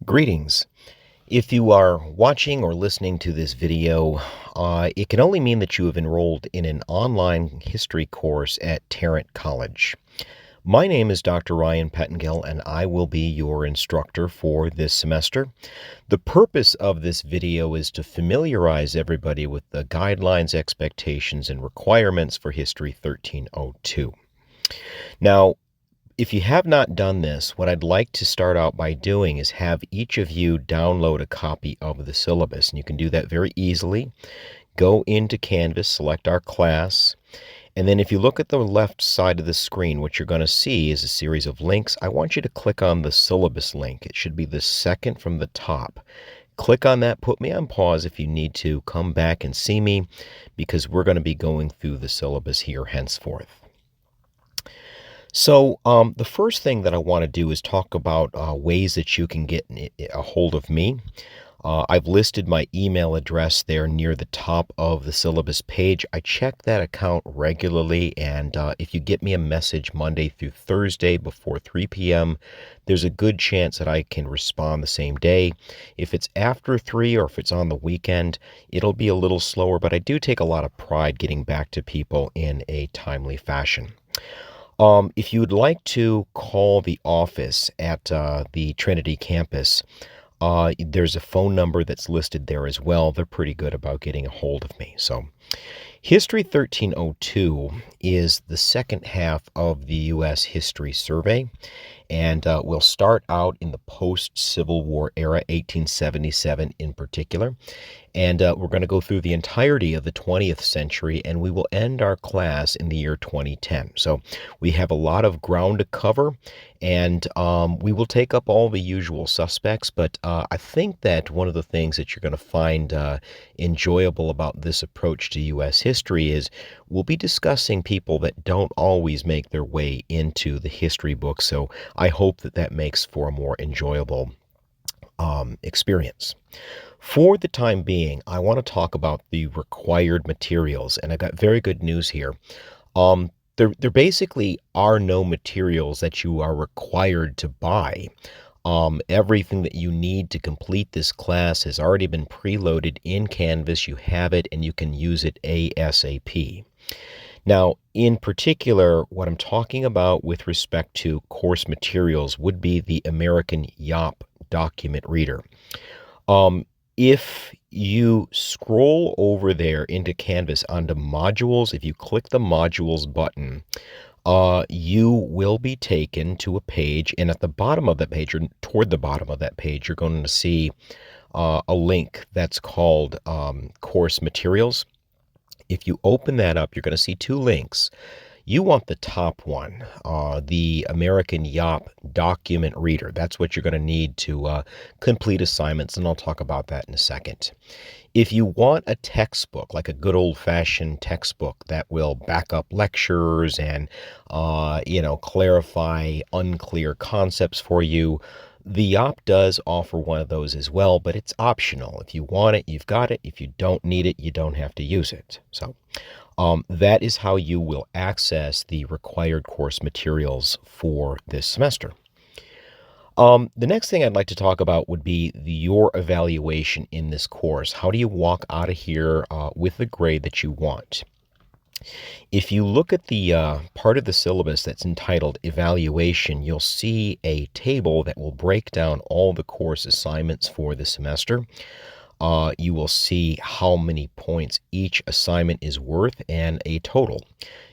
Greetings. If you are watching or listening to this video, it can only mean that you have enrolled in an online history course at Tarrant College. My name is Dr. Ryan Pettengill, and I will be your instructor for this semester. The purpose of this video is to familiarize everybody with the guidelines, expectations, and requirements for History 1302. Now, if you have not done this, what I'd like to start out by doing is have each of you download a copy of the syllabus. And you can do that very easily. Go into Canvas, select our class, and then if you look at the left side of the screen, what you're going to see is a series of links. I want you to click on the syllabus link. It should be the second from the top. Click on that, put me on pause if you need to, come back and see me, because we're going to be going through the syllabus here henceforth. So the first thing that I want to do is talk about ways that you can get a hold of me. I've listed my email address there near the top of the syllabus page. I check that account regularly, and if you get me a message Monday through Thursday before 3 p.m., there's a good chance that I can respond the same day. If it's after 3 or if it's on the weekend, it'll be a little slower, but I do take a lot of pride getting back to people in a timely fashion. If you would like to call the office at the Trinity campus, there's a phone number that's listed there as well. They're pretty good about getting a hold of me. So, History 1302 is the second half of the U.S. History Survey, and we'll start out in the post-Civil War era, 1877 in particular. And we're going to go through the entirety of the 20th century, and we will end our class in the year 2010. So we have a lot of ground to cover, and we will take up all the usual suspects. But I think that one of the things that you're going to find enjoyable about this approach to U.S. history is we'll be discussing people that don't always make their way into the history book. So I hope that that makes for a more enjoyable experience. For the time being, I want to talk about the required materials, and I got very good news here. There basically are no materials that you are required to buy. Everything that you need to complete this class has already been preloaded in Canvas. You have it, and you can use it ASAP. Now, in particular, what I'm talking about with respect to course materials would be the American YOP document reader. If you scroll over there into Canvas onto modules, if you click the modules button, you will be taken to a page, and at the bottom of that page, or toward the bottom of that page, you're going to see a link that's called course materials. If you open that up, you're going to see two links. You want the top one, the American YOP document reader. That's what you're going to need to complete assignments, and I'll talk about that in a second. If you want a textbook, like a good old-fashioned textbook that will back up lectures and, clarify unclear concepts for you, the YOP does offer one of those as well, but it's optional. If you want it, you've got it. If you don't need it, you don't have to use it. So that is how you will access the required course materials for this semester. The next thing I'd like to talk about would be your evaluation in this course. How do you walk out of here with the grade that you want? If you look at the part of the syllabus that's entitled Evaluation, you'll see a table that will break down all the course assignments for the semester. You will see how many points each assignment is worth and a total.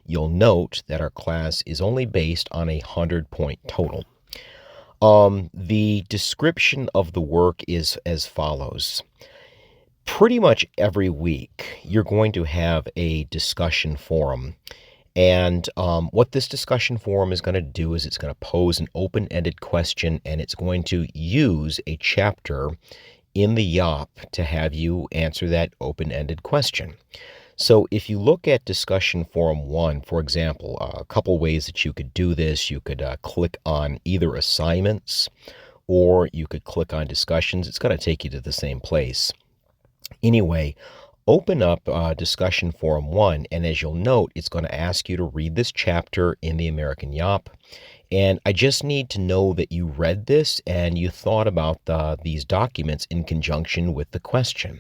You'll note that our class is only based on a 100-point total. The description of the work is as follows. Pretty much every week, you're going to have a discussion forum. And what this discussion forum is going to do is it's going to pose an open-ended question, and it's going to use a chapter in the YOP to have you answer that open-ended question. So if you look at discussion forum 1, for example, a couple ways that you could do this. You could click on either assignments, or you could click on discussions. It's going to take you to the same place. Anyway, open up discussion forum 1, and as you'll note, it's going to ask you to read this chapter in the American YOP, And I just need to know that you read this and you thought about these documents in conjunction with the question.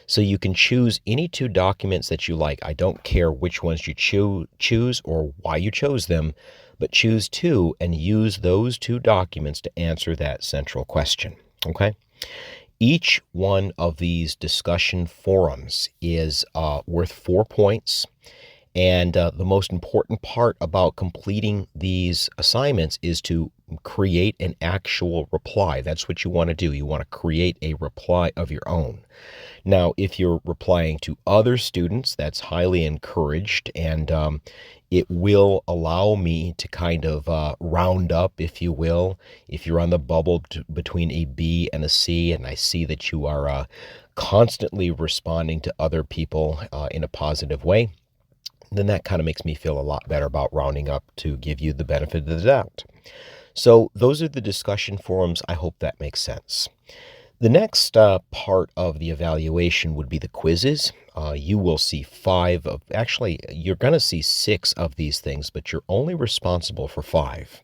So you can choose any two documents that you like. I don't care which ones you choose or why you chose them, but choose two and use those two documents to answer that central question. Okay? Each one of these discussion forums is worth 4 points. And the most important part about completing these assignments is to create an actual reply. That's what you want to do. You want to create a reply of your own. Now, if you're replying to other students, that's highly encouraged, and it will allow me to kind of round up, if you will. If you're on the bubble between a B and a C, and I see that you are constantly responding to other people in a positive way, then that kind of makes me feel a lot better about rounding up to give you the benefit of the doubt. So those are the discussion forums. I hope that makes sense. The next part of the evaluation would be the quizzes. You will see actually, you're going to see 6 of these things, but you're only responsible for 5.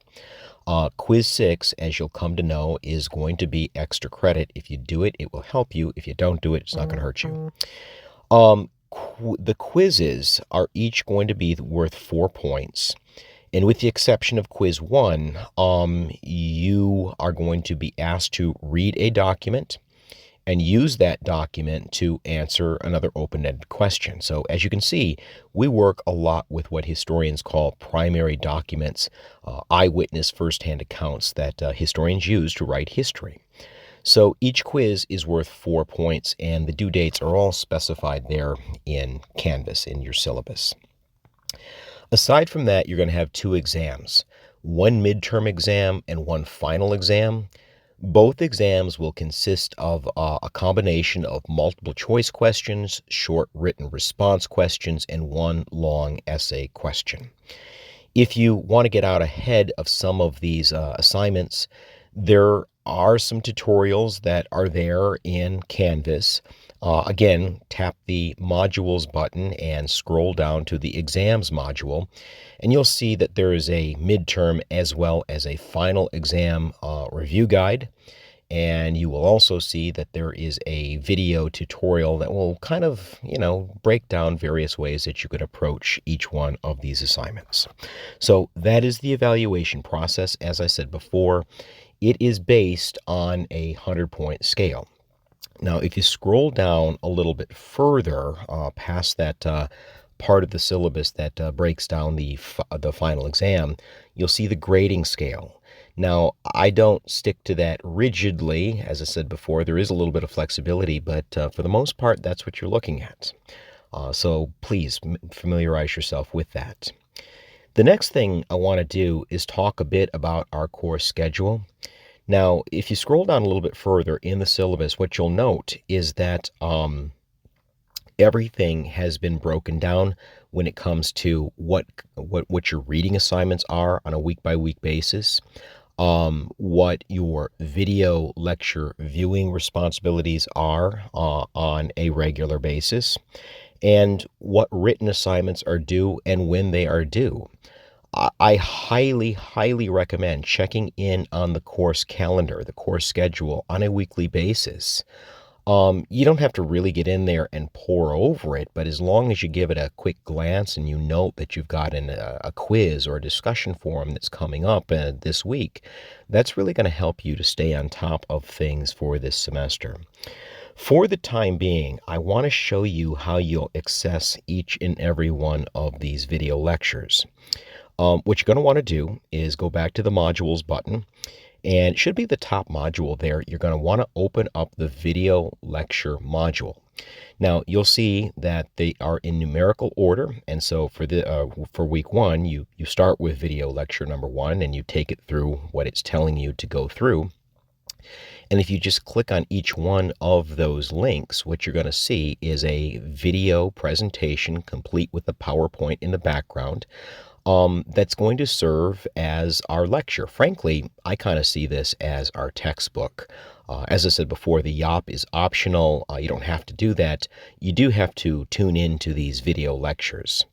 Quiz 6, as you'll come to know, is going to be extra credit. If you do it, it will help you. If you don't do it, it's not going to hurt you. The quizzes are each going to be worth 4 points. And with the exception of quiz 1, you are going to be asked to read a document and use that document to answer another open-ended question. So as you can see, we work a lot with what historians call primary documents, eyewitness firsthand accounts that historians use to write history. So each quiz is worth 4 points, and the due dates are all specified there in Canvas, in your syllabus. Aside from that, you're going to have 2 exams, one midterm exam and one final exam. Both exams will consist of a combination of multiple choice questions, short written response questions, and one long essay question. If you want to get out ahead of some of these assignments, there are some tutorials that are there in Canvas. Again, tap the modules button and scroll down to the exams module, and you'll see that there is a midterm as well as a final exam review guide. And you will also see that there is a video tutorial that will kind of, break down various ways that you could approach each one of these assignments. So that is the evaluation process. As I said before, it is based on a 100-point scale. Now, if you scroll down a little bit further past that part of the syllabus that breaks down the final exam, you'll see the grading scale. Now, I don't stick to that rigidly. As I said before, there is a little bit of flexibility, but for the most part, that's what you're looking at. So please familiarize yourself with that. The next thing I want to do is talk a bit about our course schedule. Now, if you scroll down a little bit further in the syllabus, what you'll note is that everything has been broken down when it comes to what your reading assignments are on a week-by-week basis, what your video lecture viewing responsibilities are on a regular basis, and what written assignments are due and when they are due. I highly, highly recommend checking in on the course calendar, the course schedule on a weekly basis. You don't have to really get in there and pore over it, but as long as you give it a quick glance and you note that you've got a quiz or a discussion forum that's coming up this week, that's really going to help you to stay on top of things for this semester. For the time being, I want to show you how you'll access each and every one of these video lectures. What you're going to want to do is go back to the modules button, and it should be the top module there. You're going to want to open up the video lecture module. Now, you'll see that they are in numerical order, and so for week 1, you start with video lecture number 1, and you take it through what it's telling you to go through. And if you just click on each one of those links, what you're going to see is a video presentation complete with the PowerPoint in the background. That's going to serve as our lecture. Frankly, I kind of see this as our textbook. As I said before, the YOP is optional. You don't have to do that. You do have to tune into these video lectures.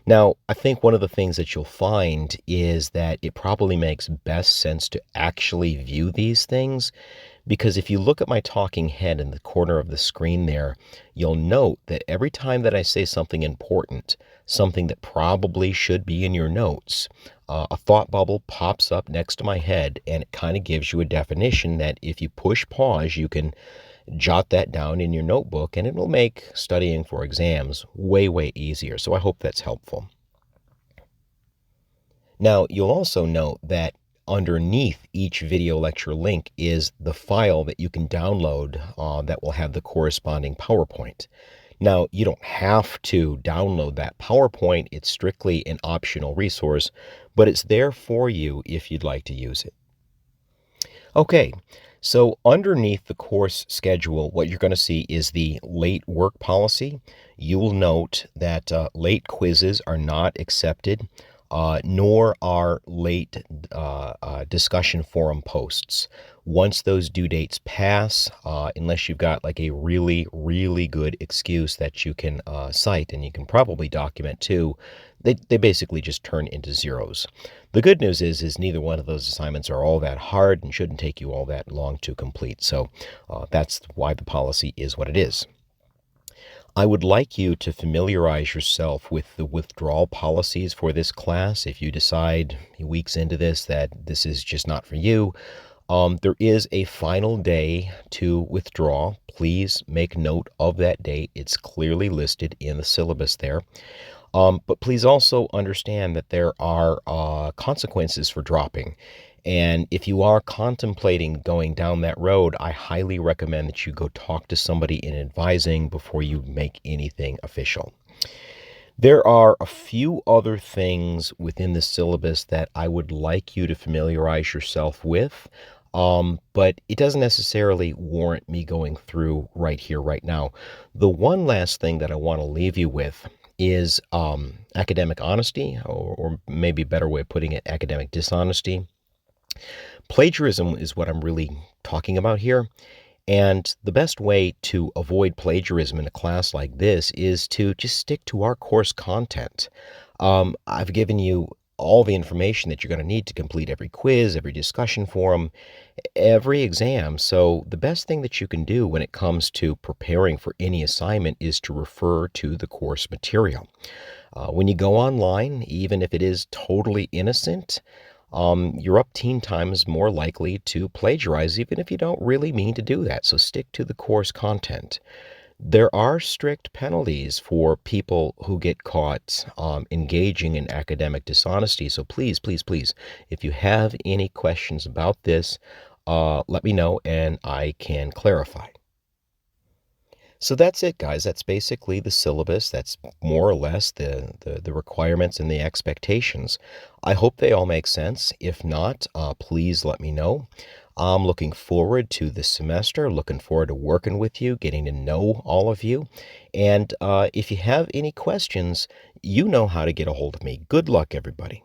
Now, I think one of the things that you'll find is that it probably makes best sense to actually view these things because if you look at my talking head in the corner of the screen there, you'll note that every time that I say something important, something that probably should be in your notes, a thought bubble pops up next to my head and it kind of gives you a definition that if you push pause, you can jot that down in your notebook and it will make studying for exams way, way easier. So I hope that's helpful. Now, you'll also note that underneath each video lecture link is the file that you can download that will have the corresponding PowerPoint. Now, you don't have to download that PowerPoint. It's strictly an optional resource, but it's there for you if you'd like to use it. Okay, so underneath the course schedule, what you're going to see is the late work policy. You will note that late quizzes are not accepted, nor are late discussion forum posts. Once those due dates pass, unless you've got like a really, really good excuse that you can cite and you can probably document too, they basically just turn into zeros. The good news is neither one of those assignments are all that hard and shouldn't take you all that long to complete. So that's why the policy is what it is. I would like you to familiarize yourself with the withdrawal policies for this class. If you decide weeks into this that this is just not for you, there is a final day to withdraw. Please make note of that date. It's clearly listed in the syllabus there. But please also understand that there are consequences for dropping. And if you are contemplating going down that road, I highly recommend that you go talk to somebody in advising before you make anything official. There are a few other things within the syllabus that I would like you to familiarize yourself with, but it doesn't necessarily warrant me going through right here, right now. The one last thing that I want to leave you with is academic honesty, or maybe a better way of putting it, academic dishonesty. Plagiarism is what I'm really talking about here. And the best way to avoid plagiarism in a class like this is to just stick to our course content. I've given you all the information that you're going to need to complete every quiz, every discussion forum, every exam. So the best thing that you can do when it comes to preparing for any assignment is to refer to the course material. When you go online, even if it is totally innocent, you're up 10 times more likely to plagiarize, even if you don't really mean to do that. So stick to the course content. There are strict penalties for people who get caught engaging in academic dishonesty. So please, please, please, if you have any questions about this, let me know and I can clarify. So that's it, guys. That's basically the syllabus. That's more or less the requirements and the expectations. I hope they all make sense. If not, please let me know. I'm looking forward to this semester, looking forward to working with you, getting to know all of you. And if you have any questions, you know how to get a hold of me. Good luck, everybody.